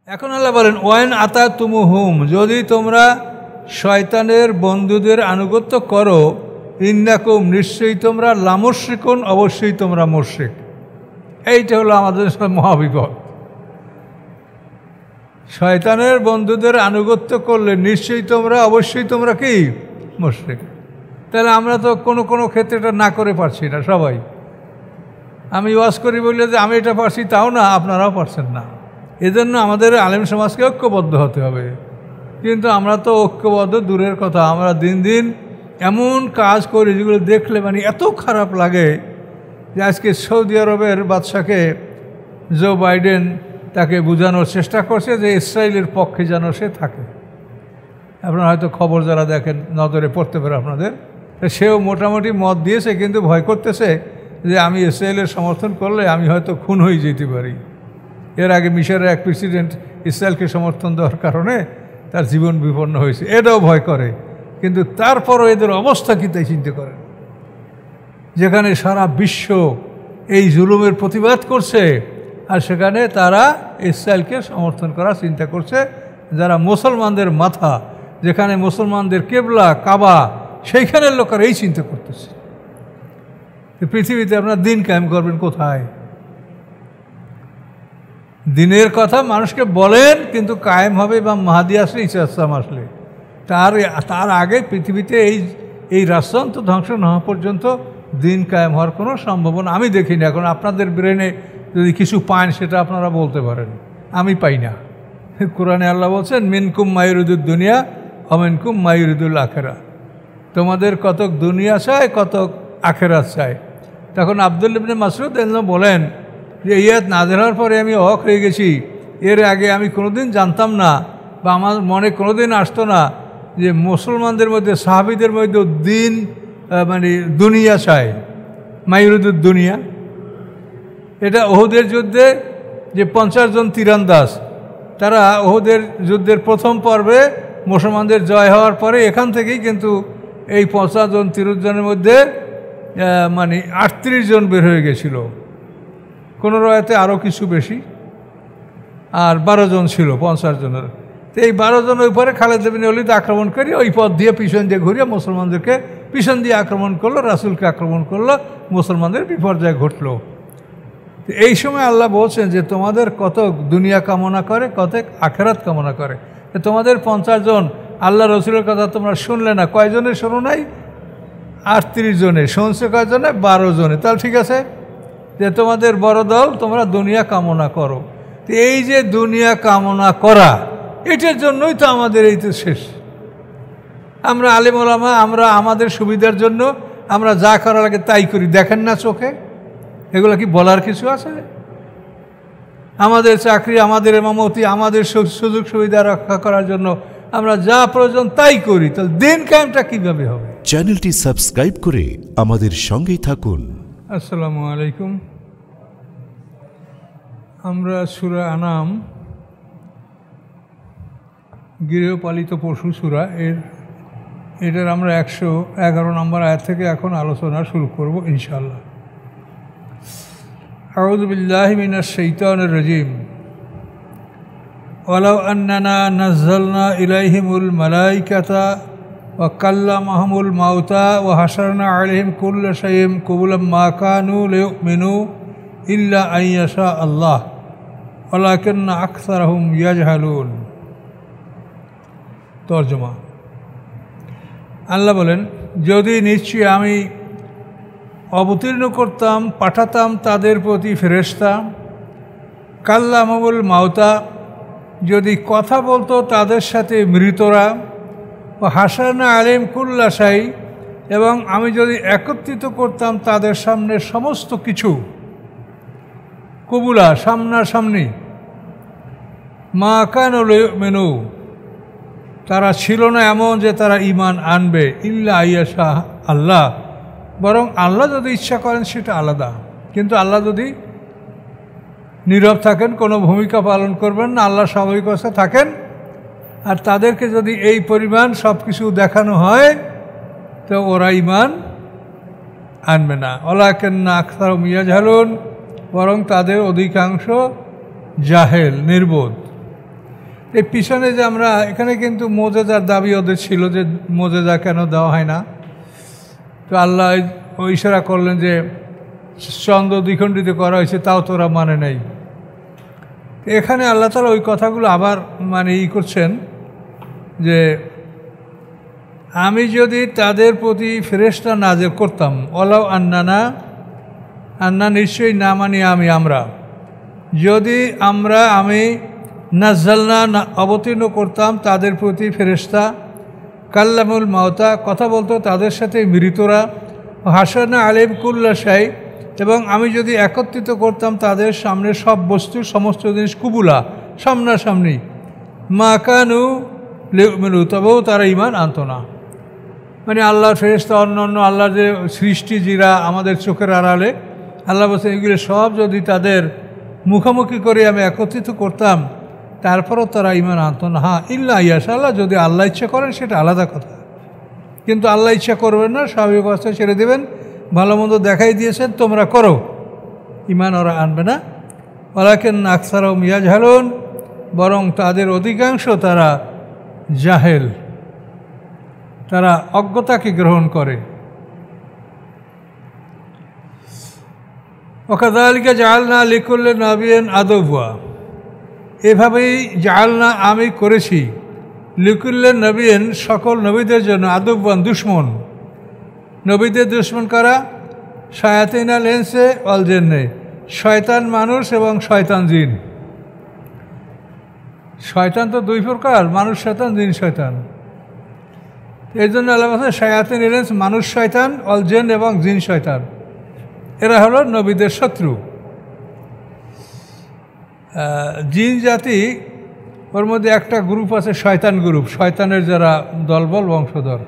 এখন আল্লাহ বলেন ওয়াইন আতা তুমুহুম, যদি তোমরা শয়তানের বন্ধুদের আনুগত্য করো, ইন্নাকুম, নিশ্চয়ই তোমরা লামুশরিকুন, অবশ্যই তোমরা মুশরিক। এইটা হলো আমাদের মহাবিপদ। শয়তানের বন্ধুদের আনুগত্য করলে নিশ্চয়ই তোমরা, অবশ্যই তোমরা কি মুশরিক। তাহলে আমরা তো কোনো কোনো ক্ষেত্রে এটা না করে পারছি না সবাই। আমি ওয়াজ করি বললে যে আমি এটা পারছি তাও না, আপনারাও পারছেন না। এজন্য আমাদের আলেম সমাজকে ঐক্যবদ্ধ হতে হবে। কিন্তু আমরা তো ঐক্যবদ্ধ দূরের কথা, আমরা দিন দিন এমন কাজ করি যেগুলো দেখলে মানে এত খারাপ লাগে যে আজকে সৌদি আরবের বাদশাকে জো বাইডেন তাকে বোঝানোর চেষ্টা করছে যে ইসরায়েলের পক্ষে যেন সে থাকে। আপনারা হয়তো খবর যারা দেখেন নজরে পড়তে পারে আপনাদের, সেও মোটামুটি মত দিয়েছে, কিন্তু ভয় করতেছে যে আমি ইসরায়েলের সমর্থন করলে আমি হয়তো খুন হয়ে যেতে পারি। এর আগে মিশরের এক প্রেসিডেন্ট ইসরায়েলকে সমর্থন দেওয়ার কারণে তার জীবন বিপন্ন হয়েছে, এটাও ভয় করে। কিন্তু তারপরও এদের অবস্থা কি তাই চিন্তা করেন, যেখানে সারা বিশ্ব এই জুলুমের প্রতিবাদ করছে আর সেখানে তারা ইসরায়েলকে সমর্থন করার চিন্তা করছে। যারা মুসলমানদের মাথা, যেখানে মুসলমানদের কেবলা কাবা, সেইখানের লোকেরা এই চিন্তা করতেছে। পৃথিবীতে আপনার দিন কায়েম করবেন কোথায়? দিনের কথা মানুষকে বলেন, কিন্তু কায়েম হবে বা মাহাদি আসলে, ঈসা আসলাম আসলে, তার আগে পৃথিবীতে এই রাষ্ট্রযন্ত্র ধ্বংস না হওয়া পর্যন্ত দিন কায়েম হওয়ার কোনো সম্ভাবনা আমি দেখি না। এখন আপনাদের ব্রেনে যদি কিছু পান সেটা আপনারা বলতে পারেন, আমি পাই না। কোরআনে আল্লাহ বলছেন মিনকুম মায়ুরিদুদ দুনিয়া অমিনকুম মায়ুরিদুল আখেরা, তোমাদের কতক দুনিয়া চায় কতক আখেরাত চায়। তখন আব্দুল্লাহ ইবনে মাসউদ বলেন যে ইয়াত নাযিল হওয়ার পরে আমি অবাক হয়ে গেছি। এর আগে আমি কোনোদিন জানতাম না বা আমার মনে কোনোদিন আসতো না যে মুসলমানদের মধ্যে, সাহাবীদের মধ্যে দিন মানে দুনিয়া চায়, মায়ুরিদুদ দুনিয়া। এটা ওহুদের যুদ্ধে যে 50 জন তীরন্দাজ, তারা ওহুদের যুদ্ধের প্রথম পর্বে মুসলমানদের জয় হওয়ার পরে এখান থেকেই কিন্তু এই 50 জন তীরজনের মধ্যে মানে 38 জন বের হয়ে গেছিল। কোনো রায়তে আরও কিছু বেশি, আর 12 জন ছিল 50 জনের। তো এই 12 জনের উপরে খালেদ ইবনে ওলীদ আক্রমণ করে ওই পথ দিয়ে পিছন দিয়ে ঘুরিয়ে মুসলমানদেরকে পিছন দিয়ে আক্রমণ করলো, রাসূলকে আক্রমণ করলো, মুসলমানদের বিপর্যয় ঘটলো। এই সময় আল্লাহ বলছেন যে তোমাদের কত দুনিয়া কামনা করে, কত আখেরাত কামনা করে। তোমাদের 50 জন আল্লাহ রসুলের কথা তোমরা শুনলে না, কয়জনে শোনো নাই? 38 জনে। শুনছে কয়জনে? 12 জনে। তাহলে ঠিক আছে যে তোমাদের বড় দল, তোমরা দুনিয়া কামনা করো। তো এই যে দুনিয়া কামনা করা, এটার জন্যই তো আমাদের এই তো শেষ। আমরা আলেম ওলামা, আমরা আমাদের সুবিধার জন্য আমরা যা করা লাগে তাই করি, দেখেন না চোখে? এগুলো কি বলার কিছু আছে? আমাদের চাকরি, আমাদের ইমামতি, আমাদের সুযোগ সুবিধা রক্ষা করার জন্য আমরা যা প্রয়োজন তাই করি, তাহলে দিন কায়েমটা কিভাবে হবে? চ্যানেলটি সাবস্ক্রাইব করে আমাদের সঙ্গেই থাকুন। আসসালামু আলাইকুম। আমরা সূরা আনাম, গৃহপালিত পশু সূরা, এটার আমরা 111 নম্বর আয়াত থেকে এখন আলোচনা শুরু করব ইনশাআল্লাহ। আউযু বিল্লাহি মিনাশ শাইতানির রাজীম। ওয়ালাউ আন্নানা নাযালনা ইলাইহিমুল মালাইকাতা ওয়া কাল্লামাহুমুল মাউতা ওয়া হাশারনা আলাইহিম কুল্লা শাইইন কুবুলাম মা কানু লিউমিনু ইল্লা আন ইয়াশা আল্লাহ ওয়ালাকিন্না আকসারাহুম ইয়াজহালুন। তরজমা। আল্লাহ বলেন, যদি নিশ্চয়ই আমি অবতীর্ণ করতাম, পাঠাতাম তাদের প্রতি ফেরেশতা, কাল্লামাহুল মাউতা, যদি কথা বলতো তাদের সাথে মৃতরা, ও হাসানা আলিম কুল্লা শাই, এবং আমি যদি একত্রিত করতাম তাদের সামনে সমস্ত কিছু, কবুলা, সামনাসামনি, মা কানুল মেনু, তারা ছিল না এমন যে তারা ঈমান আনবে, ইল্লা আইয়াশা আল্লাহ, বরং আল্লাহ যদি ইচ্ছা করেন সেটা আলাদা। কিন্তু আল্লাহ যদি নীরব থাকেন, কোনো ভূমিকা পালন করবেন না, আল্লাহ স্বাভাবিক অবস্থায় থাকেন, আর তাদেরকে যদি এই পরিমাণ সব কিছু দেখানো হয় তো ওরা ঈমান আনবে না। ওয়ালাকিন্না আকসারহুম ইয়াজহালুন, বরং তাদের অধিকাংশ জাহেল, নির্বোধ। এই পিছনে যে আমরা এখানে কিন্তু মোজেজার দাবি ওদের ছিল যে মোজেজা কেন দেওয়া হয় না, তো আল্লাহ ওই ইশারা করলেন যে চন্দ্র দ্বিখণ্ডিত করা হয়েছে, তাও তোরা মানে নাই। এখানে আল্লাহ তাআলা ওই কথাগুলো আবার মানে করছেন যে আমি যদি তাদের প্রতি ফেরেশতা নাযিল করতাম, ওয়ালাউ আন্না নিশ্চয়ই না মানি আমরা, যদি আমি নাজ্জালনা অবতীর্ণ করতাম তাদের প্রতি ফেরেশতা, কাল্লামুল মাউতা কথা বলতো তাদের সাথে মৃতরা, হাসানা আলিম কুল্লা শাই এবং আমি যদি একত্রিত করতাম তাদের সামনে সব বস্তু সমস্ত জিনিস কুবুলা সামনাসামনি, মা কানু লিউমিনু তবেও তারা ঈমান আনত না। মানে আল্লাহর ফেরেশতা অন্য আল্লাহর যে সৃষ্টি জিরা আমাদের চোখের আড়ালে, আল্লাহ বলছেন এগুলো সব যদি তাদের মুখোমুখি করে আমি একত্রিত করতাম তারপরও তারা ঈমান আনত না। হ্যাঁ, ইল্লা ইয়াশা আল্লাহ, যদি আল্লাহ ইচ্ছা করেন সেটা আলাদা কথা, কিন্তু আল্লাহ ইচ্ছা করবেন না, স্বাভাবিক অবস্থায় ছেড়ে দেবেন, ভালো মন্দ দেখাই দিয়েছেন তোমরা করো, ঈমান ওরা আনবে না। ওয়ালাকিন আকসারহুম ইয়াজহালুন, বরং তাদের অধিকাংশ তারা জাহেল, তারা অজ্ঞতাকে গ্রহণ করে। ওয়াকাযালিকা জাআলনা লিকুল্লি নাবিয়্যিন আদুওয়া, এভাবেই জাআলনা আমি করেছি লিকুল্লি নাবিয়্যিন সকল নবীদের জন্য আদুওয়ান দুশমন, নবীদের দুশমন করা, শায়াতিনাল ইনসি ওয়াল জিন্নি, শয়তান মানুষ এবং শয়তান জিন। শয়তান তো দুই প্রকার, মানুষ শয়তান জিন শয়তান। এই জন্য আল্লাহ বলেন শায়াতিনাল ইনস মানুষ শয়তান, ওয়াল জিন এবং জিন শয়তান, এরা হলো নবীদের শত্রু। জিন জাতি ওর মধ্যে একটা গ্রুপ আছে শয়তান গ্রুপ, শয়তানের যারা দলবল বংশধর,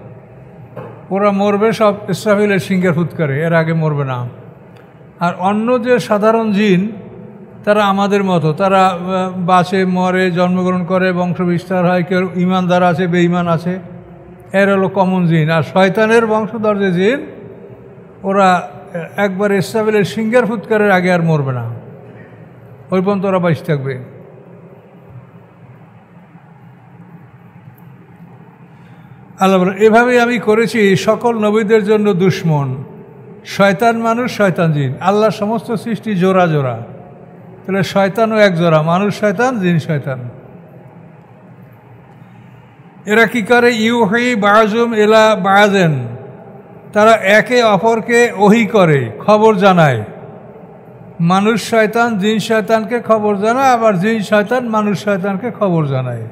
ওরা মরবে সব ইসরাফিলের সিংহের ফুৎকারে, এর আগে মরবে না। আর অন্য যে সাধারণ জিন তারা আমাদের মতো, তারা বাঁচে মরে জন্মগ্রহণ করে বংশ বিস্তার হয়, কেউ ইমানদার আছে বেঈমান আছে, এর হলো কমন জিন। আর শয়তানের বংশধর যে জিন ওরা একবার ইসরাফিলের সিংহের ফুৎকারের আগে আর মরবে না, ওই পর্যন্ত ওরা বেঁচে থাকবে। আল্লাহ বলেন এভাবেই আমি করেছি সকল নবীদের জন্য দুশমন, শয়তান মানুষ শয়তান জিন। আল্লাহ সমস্ত সৃষ্টি জোড়া জোড়া, তাহলে শয়তানও এক জোড়া, মানুষ শয়তান জিন শয়তান। এরা কি করে? ইউহি বাযুম ইলা বাযিন, তারা একে অপরকে ওহী করে, খবর জানায়। মানুষ শয়তান জিন শয়তানকে খবর জানায়, আবার জিন শয়তান মানুষ শয়তানকে খবর জানায়।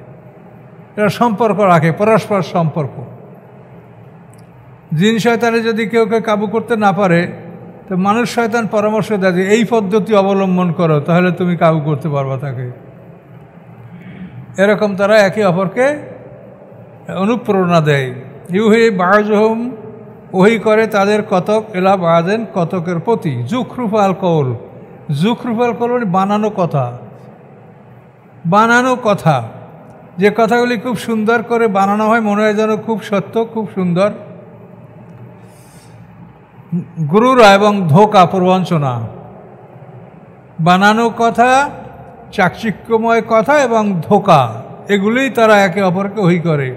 এরা সম্পর্ক রাখে, পরস্পর সম্পর্ক। জিন শয়তানে যদি কেউ কাবু করতে না পারে তো মানুষ শয়তান পরামর্শ দেয় যে এই পদ্ধতি অবলম্বন করো, তাহলে তুমি কাবু করতে পারবা তাকে। এরকম তারা একে অপরকে অনুপ্রেরণা দেয়। ইউহি বাযুহুম, ওহী করে তাদের কতক, এলা বাযিন কতকের প্রতি। যুখরুফাল কওল, যুখরুফাল কওল মানে বানানো কথা, বানানো কথা, যে কথাগুলি খুব সুন্দর করে বানানো হয়, মনে হয় যেন খুব সত্য খুব সুন্দর। গুরুরা এবং ধোঁকা প্রবঞ্চনা, বানানো কথা, চাকচিক্যময় কথা এবং ধোঁকা, এগুলোই তারা একে অপরকে ওহী করে।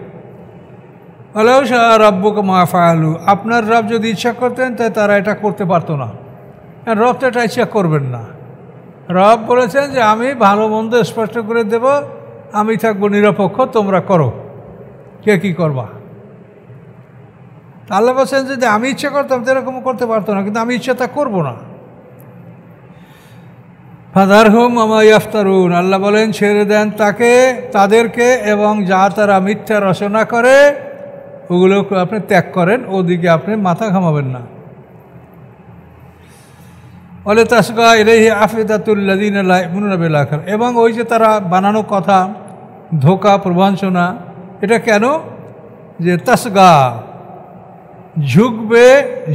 ওয়ালাউ শাআ রাব্বুকা মা ফাআলু, আপনার রব যদি ইচ্ছা করতেন তাই তারা এটা করতে পারতো না। রব তো এটা ইচ্ছা করবেন না। রব বলেছেন যে আমি ভালো মন্দ স্পষ্ট করে দেব, আমি থাকবো নিরপেক্ষ, তোমরা করো, কে কী করবা। আল্লাহ বলছেন যদি আমি ইচ্ছা করতাম তো এরকম করতে পারতো না, কিন্তু আমি ইচ্ছা তা করবো না। ফাযারহুম ওয়া ইয়াফতারুন, আল্লাহ বলেন ছেড়ে দেন তাদেরকে এবং যা তারা মিথ্যা রচনা করে ওগুলোকে আপনি ত্যাগ করেন, ওদিকে আপনি মাথা ঘামাবেন না। ওয়ালা তাসগা ইলাইহি আফিদাতুল লাযিনা লা ইউমিনুনা বিল আখিরাহ, এবং ওই যে তারা বানানো কথা, ধোঁকা প্রবঞ্চনা, এটা কেন? যে তাসগা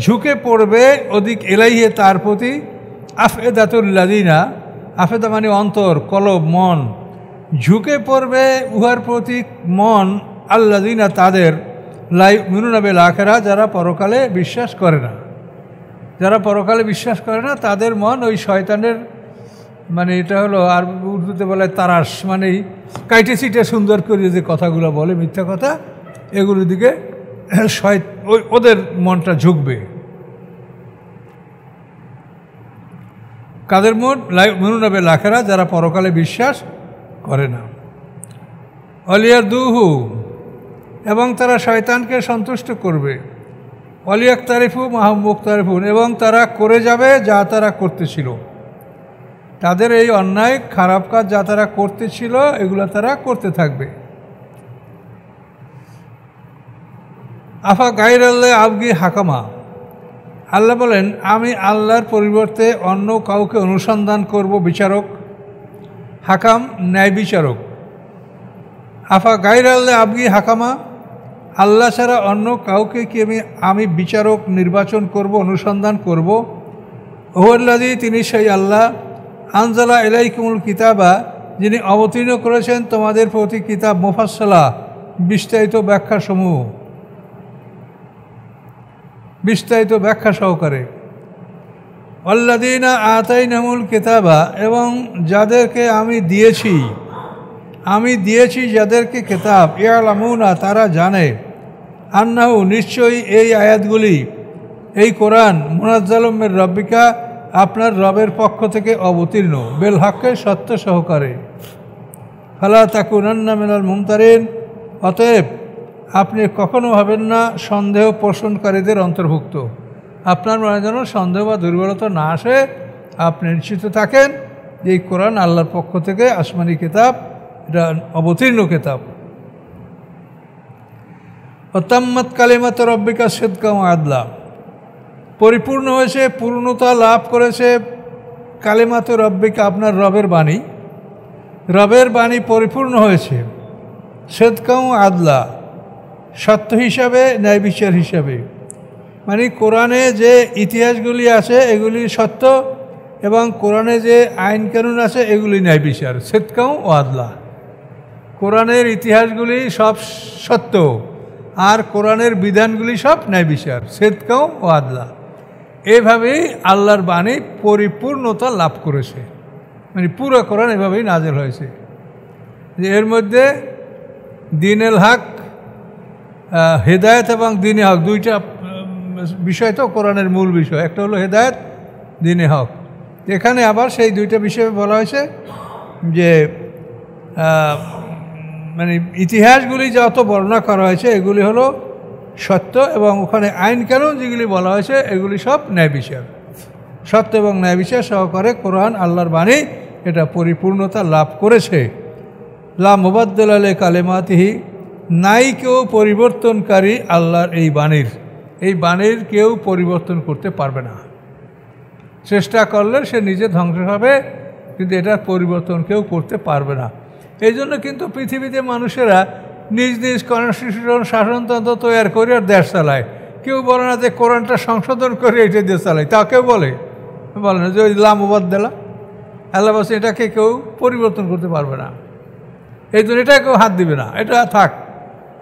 ঝুঁকে পড়বে ওদিক ইলাইহি তার প্রতি, আফিদাতুল লাযিনা, আফেদা মানে অন্তর, কলব, মন, ঝুঁকে পড়বে উহার প্রতি মন, আল্লাযিনা তাদের, লা ইউমিনুনা বিল আখিরাহ যারা পরকালে বিশ্বাস করে না। যারা পরকালে বিশ্বাস করে না তাদের মন ওই শয়তানের মানে এটা হলো আর উর্দুতে বলে তারাস, মানে কাইটে সিটে সুন্দর করে যে কথাগুলো বলে মিথ্যা কথা, এগুলোর দিকে ওদের মনটা ঝুঁকবে। কাদের মন? মনুনবে লাখেরা, যারা পরকালে বিশ্বাস করে না। অলিয়ার দুহু, এবং তারা শয়তানকে সন্তুষ্ট করবে। অলিয়াক তারিফু মাহমুক তারিফুন, এবং তারা করে যাবে যা তারা করতেছিল। তাদের এই অন্যায় খারাপ কাজ যা তারা করতেছিল এগুলো তারা করতে থাকবে। আফা গাইর আল্লাহ আবগি হাকামা, আল্লাহ বলেন আমি আল্লাহর পরিবর্তে অন্য কাউকে অনুসন্ধান করব বিচারক। হাকাম ন্যায় বিচারক। আফা গাইর আল্লাহ আবগি হাকামা, আল্লাহ ছাড়া অন্য কাউকে কি আমি বিচারক নির্বাচন করব, অনুসন্ধান করব। ওহল্লাদি, তিনি সেই আল্লাহ, আনজালা ইলাইকুমুল কিতাবা, যিনি অবতীর্ণ করেছেন তোমাদের প্রতি কিতাব, মুফাসসালা, বিস্তারিত ব্যাখ্যাসমূহ, বিস্তারিত ব্যাখ্যা সহকারে। আল্লাযীনা আতাইনাহুমুল কিতাবা, এবং যাদেরকে আমি দিয়েছি যাদেরকে কিতাব, ইয়ালামুনা, তারা জানে, আন্নাহু, নিশ্চয়ই এই আয়াতগুলি, এই কোরআন, মুনাজ্জালুম মির রাব্বিকা, আপনার রবের পক্ষ থেকে অবতীর্ণ, বেল হক্কে, সত্য সহকারে। ফালা তাকুনান্না মিনাল মুমতারিন, অতএব আপনি কখনো হবেন না সন্দেহ পোষণকারীদের অন্তর্ভুক্ত। আপনার মনে যেন সন্দেহ বা দুর্বলতা না আসে, আপনি নিশ্চিত থাকেন যে এই কোরআন আল্লাহর পক্ষ থেকে আসমানি কিতাব, এটা অবতীর্ণ কিতাব। অতাম্মাত কালিমাত রব্বিকা সিদকা ওয়া আদলা, পরিপূর্ণ হয়েছে, পূর্ণতা লাভ করেছে কালিমাত রব্বিকা, আপনার রবের বাণী, রবের বাণী পরিপূর্ণ হয়েছে, সিদকা ওয়া আদলা, সত্য হিসাবে, ন্যায় বিচার হিসাবে। মানে কোরআনে যে ইতিহাসগুলি আছে এগুলি সত্য, এবং কোরআনে যে আইন কানুন আছে এগুলি ন্যায় বিচার, সিদকা ওয়া আদলা। কোরআনের ইতিহাসগুলি সব সত্য, আর কোরআনের বিধানগুলি সব ন্যায় বিচার, সিদকা ওয়া আদলা। এভাবেই আল্লাহর বাণী পরিপূর্ণতা লাভ করেছে, মানে পুরো কোরআন এভাবেই নাযিল হয়েছে। যে এর মধ্যে দ্বীনুল হক, হেদায়েত এবং দ্বীনে হক, দুইটা বিষয় তো কোরআনের মূল বিষয়, একটা হলো হেদায়েত, দ্বীনে হক। এখানে আবার সেই দুইটা বিষয়ে বলা হয়েছে যে মানে ইতিহাসগুলি যত বর্ণনা করা হয়েছে এগুলি হলো সত্য, এবং ওখানে আইন কানুন যেগুলি বলা হয়েছে এগুলি সব ন্যায় বিচার, সত্য এবং ন্যায় বিচার সহকারে কোরআন আল্লাহর বাণী এটা পরিপূর্ণতা লাভ করেছে। লা মুবাদ্দিলা লি কালিমাতিহি, নাই কেউ পরিবর্তনকারী আল্লাহর এই বাণীর কেউ পরিবর্তন করতে পারবে না। চেষ্টা করলে সে নিজে ধ্বংস হবে, কিন্তু এটার পরিবর্তন কেউ করতে পারবে না। এই জন্য কিন্তু পৃথিবীতে মানুষেরা নিজ নিজ কনস্টিটিউশন, শাসনতন্ত্র তৈরি করে আর দেশ চালায়। কেউ বলে না যে কোরআনটা সংশোধন করে এটা দেশ চালায়, তা কেউ বলে না যে ওই লা মুবাদ্দিলা, আল্লাহ বলছে এটাকে কেউ পরিবর্তন করতে পারবে না, এই জন্য এটা কেউ হাত দিবে না, এটা থাক,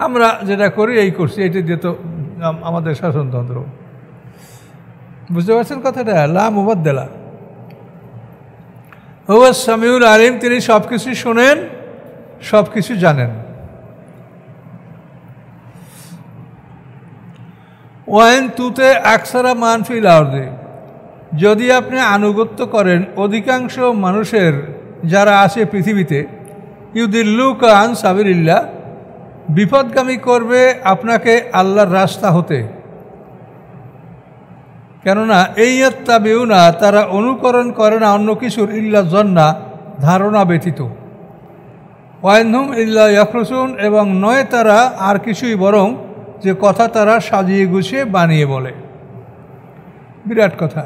আমরা যেটা করি এই করছি, এটা দিয়ে তো আমাদের শাসনতন্ত্র। বুঝতে পারছেন কথাটা? লা মুবাদ্দিলা। হুয়া সামিউল আলিম, তিনি সব কিছু শোনেন, সব কিছু জানেন। ওয়াইন তুতে আকসারা মানফিল আরদি, যদি আপনি আনুগত্য করেন অধিকাংশ মানুষের যারা আছে পৃথিবীতে, ইউদিল্লুকা আন সাবিলিল্লাহ, বিপদগামী করবে আপনাকে আল্লাহর রাস্তা হতে। কেননা এই ইয়াত্তাবিউনা, তারা অনুকরণ করে না অন্য কিছুর, ইল্লা জন্না, ধারণা ব্যতীত, ওয়াইনহুম ইল্লা ইয়াখরুসুন, এবং নয় তারা আর কিছুই, বরং যে কথা তারা সাজিয়ে গুছিয়ে বানিয়ে বলে। বিরাট কথা।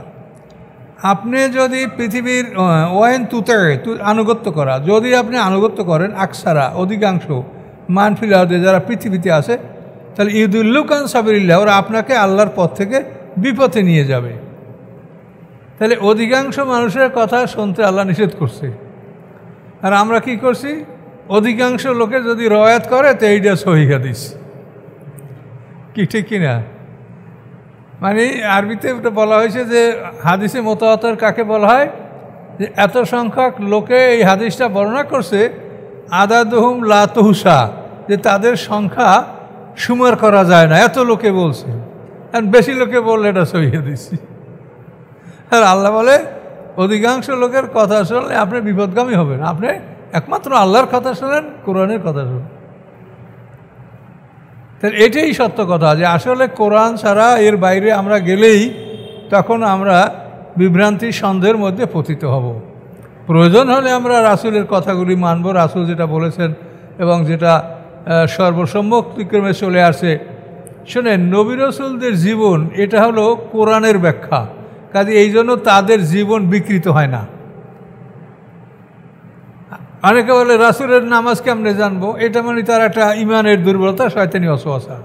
আপনি যদি পৃথিবীর ওয়াইন তুতে, আনুগত্য করা, যদি আপনি আনুগত্য করেন আকসারা, অধিকাংশ, মানফিল আরদে, যারা পৃথিবীতে আছে, তাহলে ইউদুল্লুকান সাবিলিল্লাহ, ওরা আপনাকে আল্লাহর পথ থেকে বিপথে নিয়ে যাবে। তাহলে অধিকাংশ মানুষের কথা শুনতে আল্লাহ নিষেধ করছে, আর আমরা কি করছি? অধিকাংশ লোকের যদি রওয়ায়াত করে তো এইটা সহিহ হাদিস, কি ঠিক কিনা? মানে আরবিতে বলা হয়েছে যে হাদিসে মোতাওয়াতির কাকে বলা হয়? যে এত সংখ্যক লোকে এই হাদিসটা বর্ণনা করছে, আদাদুহুম লা তুহসা, যে তাদের সংখ্যা সুমার করা যায় না, এত লোকে বলছে। আর বেশি লোকে বললে এটা সহি হাদিস। আর আল্লাহ বলে অধিকাংশ লোকের কথা শুনলে আপনি বিপদগামী হবেন, আপনি একমাত্র আল্লাহর কথা শোনেন, কোরআনের কথা শোনেন। তাহলে এটাই সত্য কথা, যে আসলে কোরআন ছাড়া এর বাইরে আমরা গেলেই তখন আমরা বিভ্রান্তি সন্দেহের মধ্যে পতিত হব। প্রয়োজন হলে আমরা রাসূলের কথাগুলি মানব, রাসূল যেটা বলেছেন এবং যেটা সর্বসম্মতিক্রমে চলে আসে। শোনেন, নবী রাসূলদের জীবন এটা হলো কোরআনের ব্যাখ্যা, কাজে এই জন্য তাদের জীবন বিকৃত হয় না। অনেকে বলে রাসূলের নামাজ কেমনে জানবো, এটা মানে তার একটা ইমানের দুর্বলতা, শয়তানি ওয়াসওয়াসা।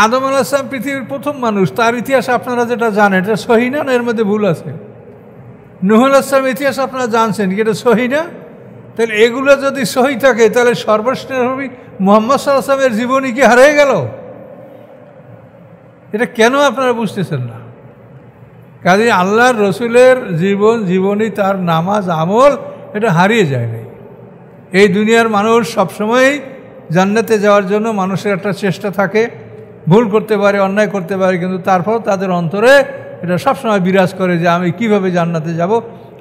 আদম আলাইহিস সালাম পৃথিবীর প্রথম মানুষ, তার ইতিহাস আপনারা যেটা জানেন এটা সহি না, এর মধ্যে ভুল আছে। নূহ আলাইহিস সালামের ইতিহাস আপনারা জানছেন, এটা সহি না? তাহলে এগুলো যদি সহি থাকে তাহলে সর্বশ্রেষ্ঠ নবী মুহাম্মদ সাল্লাল্লাহু আলাইহি ওয়াসাল্লামের জীবনী কি হারিয়ে গেল? এটা কেন আপনারা বুঝতেছেন না? কাজে আল্লাহর রসুলের জীবনী, তার নামাজ, আমল এটা হারিয়ে যায় নাই। এই দুনিয়ার মানুষ সবসময়ই জান্নাতে যাওয়ার জন্য মানুষের একটা চেষ্টা থাকে, ভুল করতে পারে, অন্যায় করতে পারে, কিন্তু তারপর তাদের অন্তরে এটা সবসময় বিরাজ করে যে আমি কিভাবে জান্নাতে যাব,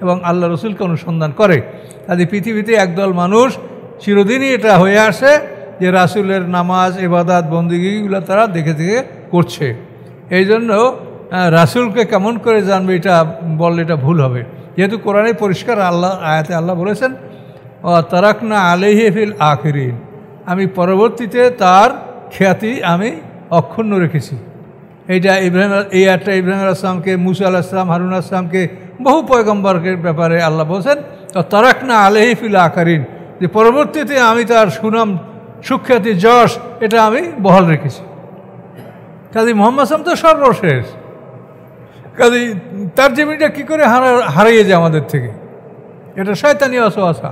এবং আল্লাহ রসুলকে অনুসন্ধান করে। কাজে পৃথিবীতে একদল মানুষ চিরদিনই এটা হয়ে আসে যে রাসূলের নামাজ, ইবাদত, বন্দেগীগুলো তারা দেখে দেখে করছে। এই জন্য রাসূলকে কেমন করে জানবে এটা বললে এটা ভুল হবে, যেহেতু কোরআনে পরিষ্কার আয়াতে আল্লাহ বলেছেন তারাকনা আলাইহি ফিল আখিরিন, আমি পরবর্তীতে তার খ্যাতি আমি অক্ষুণ্ণ রেখেছি। এই আয়াতটা ইব্রাহিম আলাইহিস সালামকে, মুসা আলাইহিস সালাম, হারুন আলাইহিস সালামকে, বহু পয়গম্বরের ব্যাপারে আল্লাহ বলছেন তারাকনা আলাইহি ফিল আখিরিন, যে পরবর্তীতে আমি তার সুনাম, সুখ্যাতি, যশ এটা আমি বহাল রেখেছি। কাজী মুহাম্মদ সাল্লাল্লাহু আলাইহি ওয়াসাল্লাম তো সর্বশেষ, কাজী তার জীবনটা কী করে হারিয়ে যায় আমাদের থেকে, এটা শয়তানি ওয়াসওয়াসা।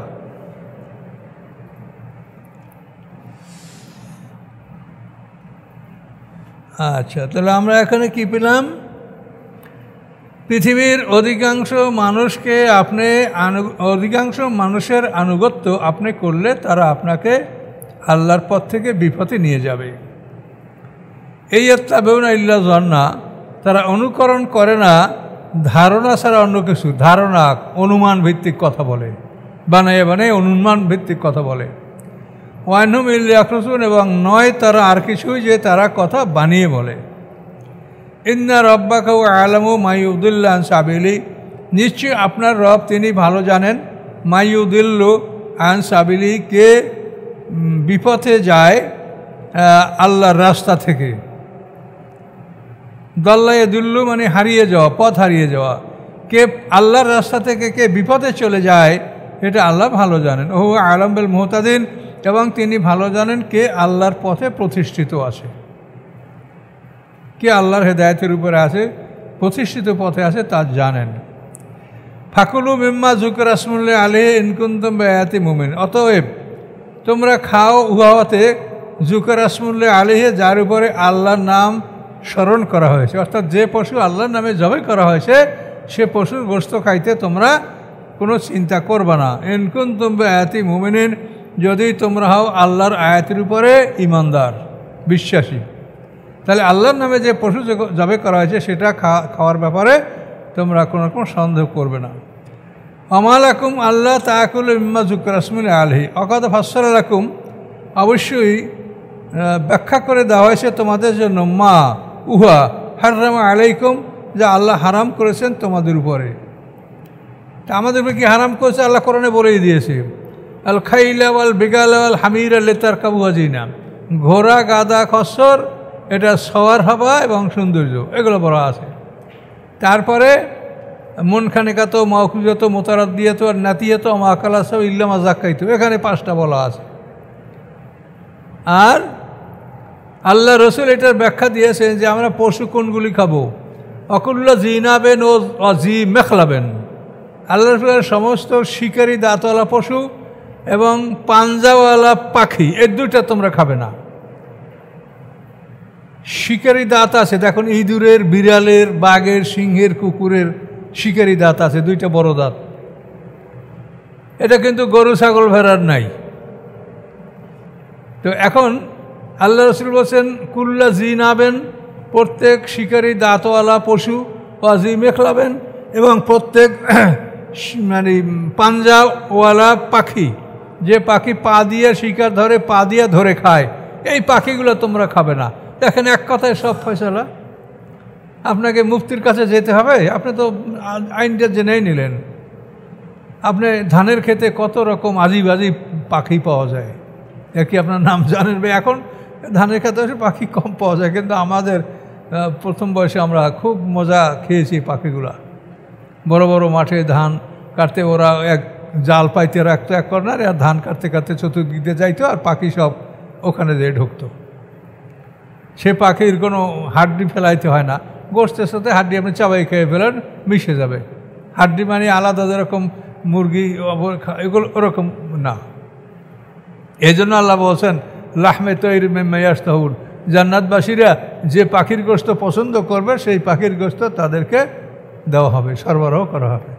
আচ্ছা, তাহলে আমরা এখানে কি পেলাম? পৃথিবীর অধিকাংশ মানুষের আনুগত্য আপনি করলে তারা আপনাকে আল্লাহর পথ থেকে বিপথে নিয়ে যাবে। এই ইত্তাবিউনা ইল্লা যন্না, তারা অনুকরণ করে না ধারণা ছাড়া অন্য কিছু। ধারণা, অনুমান ভিত্তিক কথা বলে, বানায় অনুমান ভিত্তিক কথা বলে। ওয়াইনহুম ইল্লা ইয়াখরুসুন, এবং নয় তারা আর কিছুই যে তারা কথা বানিয়ে বলে। ইন্না রাব্বাকা হুয়া আ'লামু মা ইউদিল্লু আন সাবিলি, নিশ্চয়ই আপনার রব তিনি ভালো জানেন মা ইউদিল্লু আন সাবিলি, কে বিপথে যায় আল্লাহর রাস্তা থেকে। দাল্লা ইয়াদুল্লু মানে হারিয়ে যাওয়া, পথ হারিয়ে যাওয়া। কে আল্লাহর রাস্তা থেকে কে বিপথে চলে যায় এটা আল্লাহ ভালো জানেন। ওহু আ'লাম বিল মুহতাদিন, এবং তিনি ভালো জানেন কে আল্লাহর পথে প্রতিষ্ঠিত আছে, কে আল্লাহর হেদায়েতের উপরে আছে, প্রতিষ্ঠিত পথে আছে, তা জানেন। ফাকুলু মিম্মা যুকিরা ইসমুল্লাহি আলাইহি ইন কুনতুম বিআয়াতি মুমিন, অতএব তোমরা খাও উহাতে যুকিরা ইসমুল্লাহি আলাইহি, যার উপরে আল্লাহর নাম স্মরণ করা হয়েছে, অর্থাৎ যে পশু আল্লাহর নামে জবাই করা হয়েছে সে পশুর গোশত খাইতে তোমরা কোনো চিন্তা করবা না। ইন কুনতুম বিআয়াতি মুমিনিন, যদি তোমরা হও আল্লাহর আয়াতের উপরে ইমানদার, বিশ্বাসী, তাহলে আল্লাহর নামে যে পশু জবাই করা হয়েছে সেটা খাওয়ার ব্যাপারে তোমরা কোনো রকম সন্দেহ করবে না। আমা লাকুম আল্লাহ তাকুলু মিম্মা যুকিরা ইসমুল্লাহি আলাইহি, অকাদ ফাসসালা লাকুম, অবশ্যই ব্যাখ্যা করে দেওয়া হয়েছে তোমাদের জন্য, মা উহা হাররামা আলাইকুম, যা আল্লাহ হারাম করেছেন তোমাদের উপরে। তা আমাদের উপরে কি হারাম করেছে আল্লাহ কোরআনে বলেই দিয়েছে, আল খাইলা ওয়াল বিগালা ওয়াল হামিরা লিতারকাবুহা জিনা, ঘোড়া, গাদা, খচ্চর এটা সওয়ার হওয়া এবং সৌন্দর্য, এগুলো বলা আছে। তারপরে মন খানিকাত, মাউকুজাত, মোতারাদ্দিয়াত, আর নাতিয়াত, মাকালাস ইল্লা মা যাক্কাইত, এখানে 5টা বলা আছে। আর আল্লাহ রসুল এটার ব্যাখ্যা দিয়েছেন যে আমরা পশু কোনগুলি খাবো, অকুল্লা জিনাবেন ও জি মেখলাবেন, আল্লাহ রসুলের সমস্ত শিকারী দাঁতওয়ালা পশু এবং পাঞ্জাওয়ালা পাখি, এর 2টা তোমরা খাবে না। শিকারী দাঁত আছে, দেখুন ইঁদুরের, বিড়ালের, বাঘের, সিংহের, কুকুরের, শিকারি দাঁত আছে, দুইটা বড় দাঁত। এটা কিন্তু গরু ছাগল ভেড়ার নাই। তো এখন আল্লাহ রসুল বলছেন কুল্লা জি নাবেন, প্রত্যেক শিকারি দাঁতওয়ালা পশু, ওয়াজি মেখলাবেন, এবং প্রত্যেক মানে পাঞ্জাওয়ালা পাখি, যে পাখি পা দিয়ে শিকার ধরে, পা দিয়ে ধরে খায়, এই পাখিগুলো তোমরা খাবে না। দেখেন এক কথায় সব ফয়সালা। আপনাকে মুফতির কাছে যেতে হবে? আপনি তো আইনটা জেনেই নিলেন। আপনি ধানের ক্ষেতে কত রকম আজিব আজিব পাখি পাওয়া যায়, এর কি আপনার নাম জানেন? এখন ধানের ক্ষেতে পাখি কম পাওয়া যায়, কিন্তু আমাদের প্রথম বয়সে আমরা খুব মজা খেয়েছি পাখিগুলা। বড় বড় মাঠে ধান কাটতে ওরা এক জাল পাইতে রাখতো এক কর্নারে, আর ধান কাটতে কাটতে চতুর্দিক দিয়ে যাইতো, আর পাখি সব ওখানে যেয়ে ঢুকতো। সে পাখির কোনো হাড্ডি ফেলাইতে হয় না, গোষ্ঠের সাথে হাড্ডি আপনি চাবাই খেয়ে ফেলেন, মিশে যাবে। হাড্ডি মানে আলাদা যেরকম মুরগি এগুলো ওরকম না। এই জন্য আল্লাহ বলছেন লাহমে তৈর মেয়াস্তাহুন, জান্নাতবাসীরা যে পাখির গোশত পছন্দ করবে সেই পাখির গোশত তাদেরকে দেওয়া হবে, সরবরাহ করা হবে।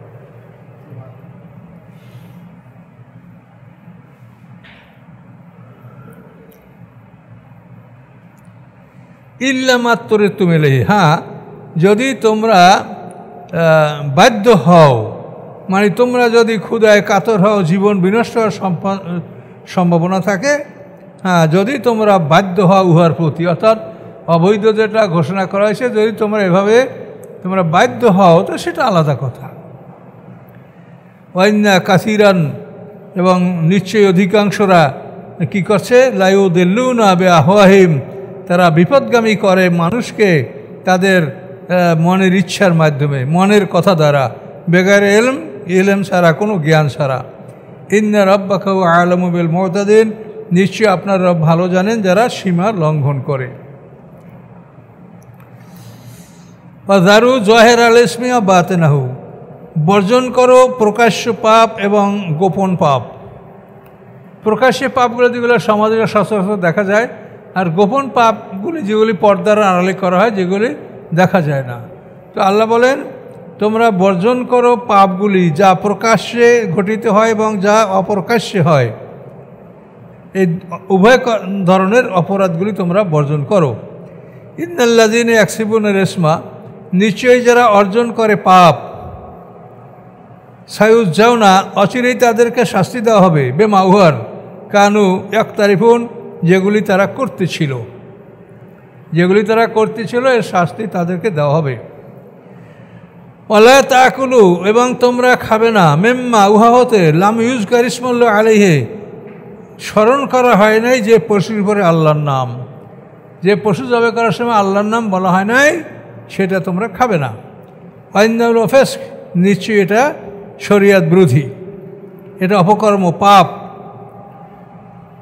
ইল্লা মাত্তরে তুমি লেহি, হ্যাঁ যদি তোমরা বাধ্য হও, মানে তোমরা যদি ক্ষুধায় কাতর হও, জীবন বিনষ্ট হওয়ার সম্ভাবনা থাকে, হ্যাঁ যদি তোমরা বাধ্য হও উহার প্রতি, অর্থাৎ অবৈধ যেটা ঘোষণা করা হয়েছে, যদি তোমরা এভাবে তোমরা বাধ্য হও তো সেটা আলাদা কথা। ওয়াইন্না কাসিরান, এবং নিশ্চয়ই অধিকাংশরা কি করছে, লায়ুদিল্লুনা বিআহওয়াহিম, তারা বিপদগামী করে মানুষকে তাদের মনের ইচ্ছার মাধ্যমে, মনের কথা দ্বারা, বেগার ইলম ছাড়া, কোনো জ্ঞান ছাড়া। ইন্না রাব্বাকা হুয়া আ'লামু বিল মু'তাদিন, নিশ্চয়ই আপনার রব ভালো জানেন যারা সীমা লঙ্ঘন করে। ওয়াযারু যাহিরাল ইসমি ওয়া বাতিনাহু, বর্জন করো প্রকাশ্য পাপ এবং গোপন পাপ। প্রকাশ্যে পাপগুলো যেগুলো সমাজে সচরাচর দেখা যায়, আর গোপন পাপগুলি যেগুলি পর্দার আড়ালে করা হয়, যেগুলি দেখা যায় না। তো আল্লাহ বলেন তোমরা বর্জন করো পাপগুলি, যা প্রকাশ্যে ঘটিত হয় এবং যা অপ্রকাশ্যে হয়, এই উভয় ধরনের অপরাধগুলি তোমরা বর্জন করো। ইন্নাল্লাযীনা ইয়াকসিবুনা রিসমা, নিশ্চয়ই যারা অর্জন করে পাপ, সায়ুজ্জাউনা, অচিরেই তাদেরকে শাস্তি দেওয়া হবে, বেমা উহার কানু ইয়াকতারিফুন, যেগুলি তারা করতেছিল, যেগুলি তারা করতেছিল এর শাস্তি তাদেরকে দেওয়া হবে। ওয়ালা তাকুলু, এবং তোমরা খাবে না, মিম্মা, উহা হতে, লাম ইউযকার ইসমুল্লাহ আলাইহি, স্মরণ করা হয় নাই যে পশুর উপরে আল্লাহর নাম, যে পশু জবাই করার সময় আল্লাহর নাম বলা হয় নাই, সেটা তোমরা খাবে না। ওয়াইন্নাল ফিসক, নিশ্চয়ই এটা শরিয়াত বিরোধী, এটা অপকর্ম, পাপ।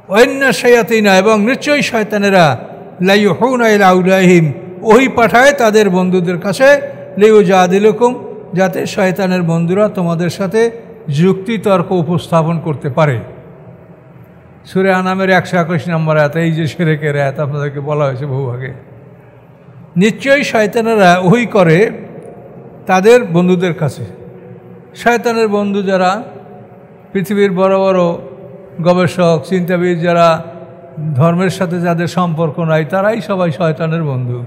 ওয়াইন্না শায়াতিনা, এবং নিশ্চয়ই শয়তানেরা, লাইয়ুহুনা ইলা আউলিয়াহিম, ওহী পাঠায় তাদের বন্ধুদের কাছে, লিউজাদিলুকুম, যাতে শয়তানের বন্ধুরা তোমাদের সাথে যুক্তি তর্ক উপস্থাপন করতে পারে। সূরা আনামের 121 নম্বর আয়াত, এই যে শিরকের আয়াত আপনাদেরকে বলা হয়েছে বহু আগে। নিশ্চয়ই শয়তানেরা ওহী করে তাদের বন্ধুদের কাছে। শয়তানের বন্ধু যারা, পৃথিবীর বড় বড় গবেষক, চিন্তাবিদ, যারা ধর্মের সাথে যাদের সম্পর্ক নাই, তারাই সবাই শয়তানের বন্ধু।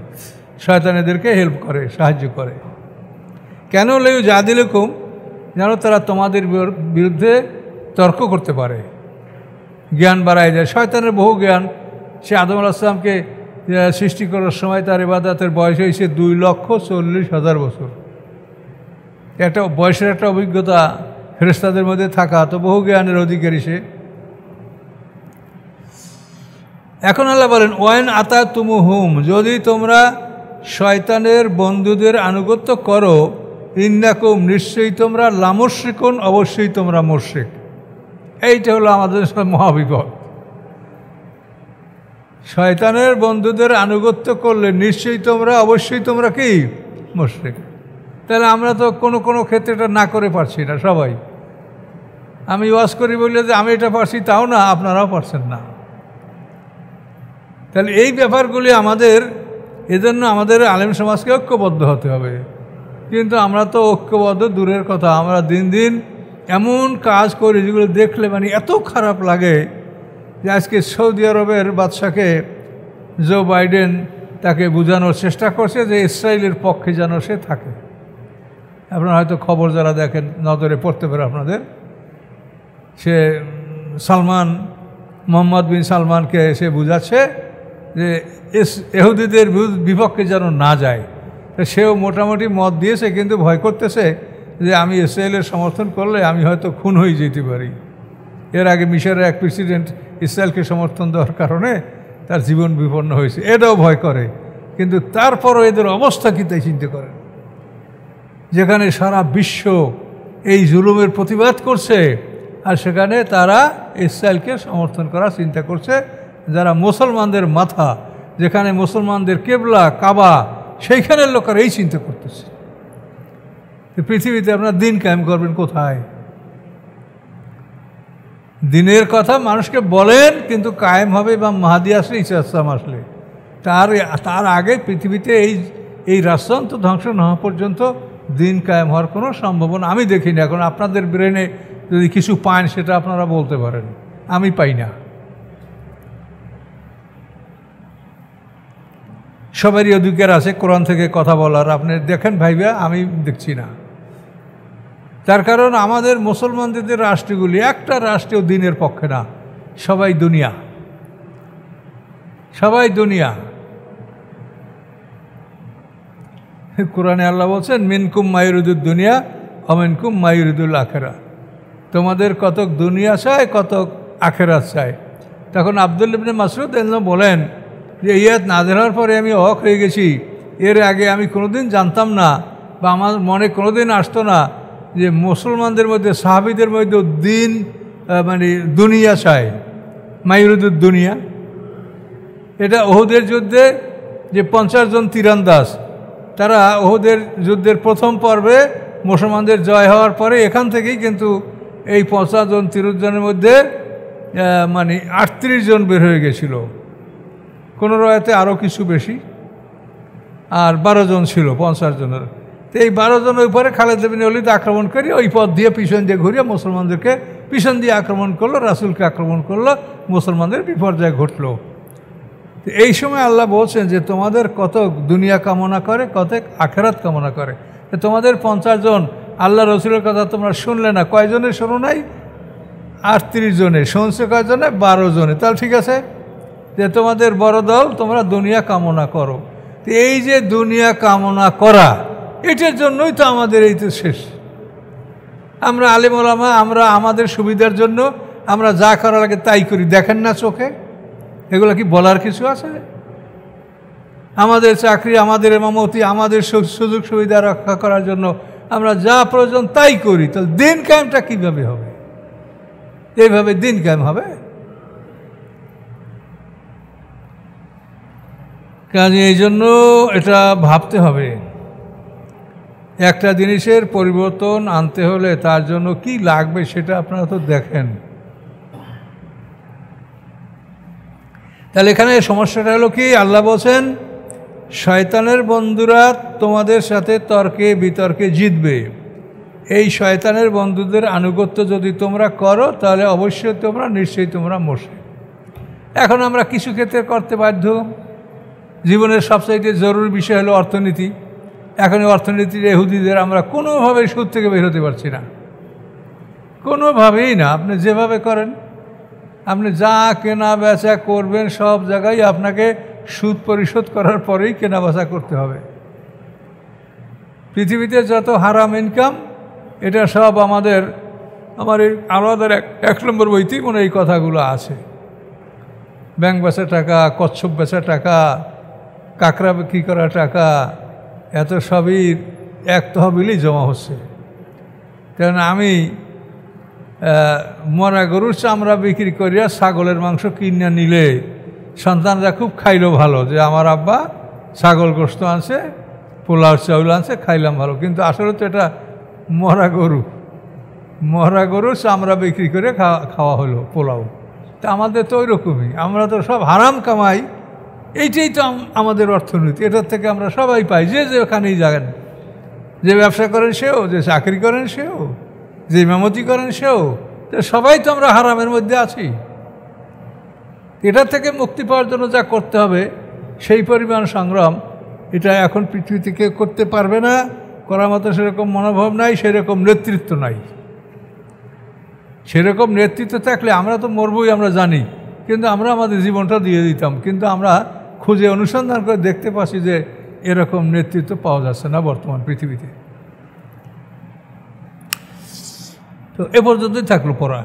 শয়তানেদেরকে হেল্প করে, সাহায্য করে। কেন? লিউজাদিলুকুম, যেন তারা তোমাদের বিরুদ্ধে তর্ক করতে পারে, জ্ঞান বাড়ায় যায়। শয়তানের বহু জ্ঞান। সে আদম আলাইহিস সালামকে সৃষ্টি করার সময় তার ইবাদতের বয়স হয়েছে 2,40,000 বছর। একটা বয়সের একটা অভিজ্ঞতা ফেরেশতাদের মধ্যে থাকা, তো বহু জ্ঞানের অধিকারী সে। এখন আল্লাহ বলেন ওয়াইন আতা তুমুহুম, যদি তোমরা শয়তানের বন্ধুদের আনুগত্য করো, ইন্নাকুম, নিশ্চয়ই তোমরা লামুশরিকুন, অবশ্যই তোমরা মুশরিক। এইটা হলো আমাদের মহাবিপদ। শয়তানের বন্ধুদের আনুগত্য করলে নিশ্চয়ই তোমরা, অবশ্যই তোমরা কি? মুশরিক। তাহলে আমরা তো কোনো কোনো ক্ষেত্রে এটা না করে পারছি না সবাই। আমি ওয়াজ করি বললে যে আমি এটা পারছি তাও না, আপনারাও পারছেন না। তাহলে এই ব্যাপারগুলি আমাদের, এজন্য আমাদের আলেম সমাজকে ঐক্যবদ্ধ হতে হবে। কিন্তু আমরা তো ঐক্যবদ্ধ দূরের কথা, আমরা দিন দিন এমন কাজ করি যেগুলো দেখলে মানে এত খারাপ লাগে যে আজকে সৌদি আরবের বাদশাকে জো বাইডেন তাকে বোঝানোর চেষ্টা করছে যে ইসরায়েলের পক্ষে যেন সে থাকে। আপনারা হয়তো খবর যারা দেখেন নজরে পড়তে পারে আপনাদের, সে সালমান, মোহাম্মদ বিন সালমানকে সে বুঝাচ্ছে যে ইহুদিদের বিপক্ষে যেন না যায়। সেও মোটামুটি মত দিয়েছে, কিন্তু ভয় করতেছে যে আমি ইসরায়েলের সমর্থন করলে আমি হয়তো খুন হয়ে যেতে পারি। এর আগে মিশরের এক প্রেসিডেন্ট ইসরায়েলকে সমর্থন দেওয়ার কারণে তার জীবন বিপন্ন হয়েছে, এটাও ভয় করে। কিন্তু তারপরও এদের অবস্থা কী তাই চিন্তা করেন, যেখানে সারা বিশ্ব এই জুলুমের প্রতিবাদ করছে আর সেখানে তারা ইসরায়েলকে সমর্থন করার চিন্তা করছে। যারা মুসলমানদের মাথা, যেখানে মুসলমানদের কেবলা কাবা, সেইখানের লোকেরা এই চিন্তা করতেছে। পৃথিবীতে আপনার দিন কায়েম করবেন কোথায়? দিনের কথা মানুষকে বলেন, কিন্তু কায়েম হবে বা মাহাদি আসলে, ঈসা আসলাম আসলে। তার আগে পৃথিবীতে এই রাষ্ট্রযন্ত্র ধ্বংস না হওয়া পর্যন্ত দিন কায়েম হওয়ার কোনো সম্ভাবনা আমি দেখিনি। এখন আপনাদের ব্রেনে যদি কিছু পান সেটা আপনারা বলতে পারেন, আমি পাই না। সবারই অধিকার আছে কোরআন থেকে কথা বলার, আপনি দেখেন ভাইবা, আমি দেখছি না। তার কারণ আমাদের মুসলমানদের রাষ্ট্রগুলি একটা রাষ্ট্রীয় দিনের পক্ষে না, সবাই দুনিয়া, সবাই দুনিয়া। কোরআনে আল্লাহ বলছেন মিনকুম মায়ুরিদুদ দুনিয়া অমিনকুম মায়ুরিদুল আখেরা, তোমাদের কতক দুনিয়া চায় কতক আখেরাত চায়। তখন আব্দুল্লাহ ইবনে মাসউদ বলেন যে ইয়াত নাযিল হওয়ার পরে আমি অবাক হয়ে গেছি, এর আগে আমি কোনোদিন জানতাম না বা আমার মনে কোনোদিন আসতো না যে মুসলমানদের মধ্যে, সাহাবীদের মধ্যে দিন মানে দুনিয়া চায়, মায়ুরিদুদ দুনিয়া। এটা ওহুদের যুদ্ধে যে 50 জন তীরন্দাজ, তারা ওহুদের যুদ্ধের প্রথম পর্বে মুসলমানদের জয় হওয়ার পরে এখান থেকেই কিন্তু এই 50 জন তীরজনের মধ্যে মানে 38 জন বের হয়ে গেছিল, কোনো রয়েতে আরও কিছু বেশি, আর 12 জন ছিল 50 জনের। তো এই 12 জন ওই পরে খালেদ বিন ওয়ালিদ আক্রমণ করে ওই পথ দিয়ে পিছন দিয়ে ঘুরিয়ে মুসলমানদেরকে পিছন দিয়ে আক্রমণ করলো, রাসূলকে আক্রমণ করলো, মুসলমানদের বিপর্যয় ঘটলো। এই সময় আল্লাহ বলছেন যে তোমাদের কত দুনিয়া কামনা করে, কত আখেরাত কামনা করে। তোমাদের 50 জন আল্লাহ রসুলের কথা তোমরা শুনলে না, কয়জনে শোনো নাই? 38 জনে। শুনছে কয়জনে? 12 জনে। তাহলে ঠিক আছে যে তোমাদের বড় দল, তোমরা দুনিয়া কামনা করো। তো এই যে দুনিয়া কামনা করা, এটার জন্যই তো আমাদের এই তো শেষ। আমরা আলেম ওলামা, আমরা আমাদের সুবিধার জন্য আমরা যা করা লাগে তাই করি, দেখেন না চোখে? এগুলো কি বলার কিছু আছে? আমাদের চাকরি, আমাদের ইমামতি, আমাদের সুযোগ সুবিধা রক্ষা করার জন্য আমরা যা প্রয়োজন তাই করি। তাহলে দিন কায়েমটা কীভাবে হবে? এইভাবে দিন কায়েম হবে? কাজে এই জন্য এটা ভাবতে হবে। একটা জিনিসের পরিবর্তন আনতে হলে তার জন্য কি লাগবে সেটা আপনারা তো দেখেন। তাহলে এখানে সমস্যাটা হলো কি, আল্লাহ বলছেন শয়তানের বন্ধুরা তোমাদের সাথে তর্কে বিতর্কে জিতবে। এই শয়তানের বন্ধুদের আনুগত্য যদি তোমরা করো তাহলে অবশ্যই তোমরা নিশ্চয়ই তোমরা মরবে। এখন আমরা কিছু ক্ষেত্রে করতে বাধ্য। জীবনের সবচাইতে জরুরি বিষয় হলো অর্থনীতি। এখন অর্থনীতির ইহুদিদের আমরা কোনোভাবে সুদ থেকে বের হতে পারছি না, কোনোভাবেই না। আপনি যেভাবে করেন, আপনি যা কেনা বেচা করবেন সব জায়গায় আপনাকে সুদ পরিশোধ করার পরেই কেনা বেচা করতে হবে। পৃথিবীতে যত হারাম ইনকাম, এটা সব আমার এই আলাদার 1 নম্বর বইতেই মনে এই কথাগুলো আছে। ব্যাংক বেচা টাকা, কচ্ছপ বেচা টাকা, কাঁকড়া বিক্রি করা টাকা, এত সবই এক তহবিলেই জমা হচ্ছে। কারণ আমি মরা গরুর চামড়া বিক্রি করিয়া ছাগলের মাংস কিনে নিলে সন্তানরা খুব খাইলো ভালো, যে আমার আব্বা ছাগল গোশত আনছে, পোলাও চাউল আনছে, খাইলাম ভালো। কিন্তু আসলে তো এটা মরা গরুর চামড়া বিক্রি করে খাওয়া হলো পোলাও। তা আমাদের তো ওই রকমই, আমরা তো সব হারাম কামাই। এইটাই তো আমাদের অর্থনীতি, এটার থেকে আমরা সবাই পাই, যে যেখানেই যাবেন। যে ব্যবসা করেন সেও, যে চাকরি করেন সেও, যে ইমামতি করেন সেও, তো সবাই তো আমরা হারামের মধ্যে আছি। এটা থেকে মুক্তি পাওয়ার জন্য যা করতে হবে সেই পরিমাণ সংগ্রাম এটা এখন পৃথিবী থেকে করতে পারবে না, করার মতো সেরকম মনোভাব নাই, সেরকম নেতৃত্ব নাই। সেরকম নেতৃত্ব থাকলে আমরা তো মরবই, আমরা জানি, কিন্তু আমরা আমাদের জীবনটা দিয়ে দিতাম। কিন্তু আমরা খুঁজে অনুসন্ধান করে দেখতে পাচ্ছি যে এরকম নেতৃত্ব পাওয়া যাচ্ছে না বর্তমান পৃথিবীতে। তো এ পর্যন্তই থাকলো পড়া।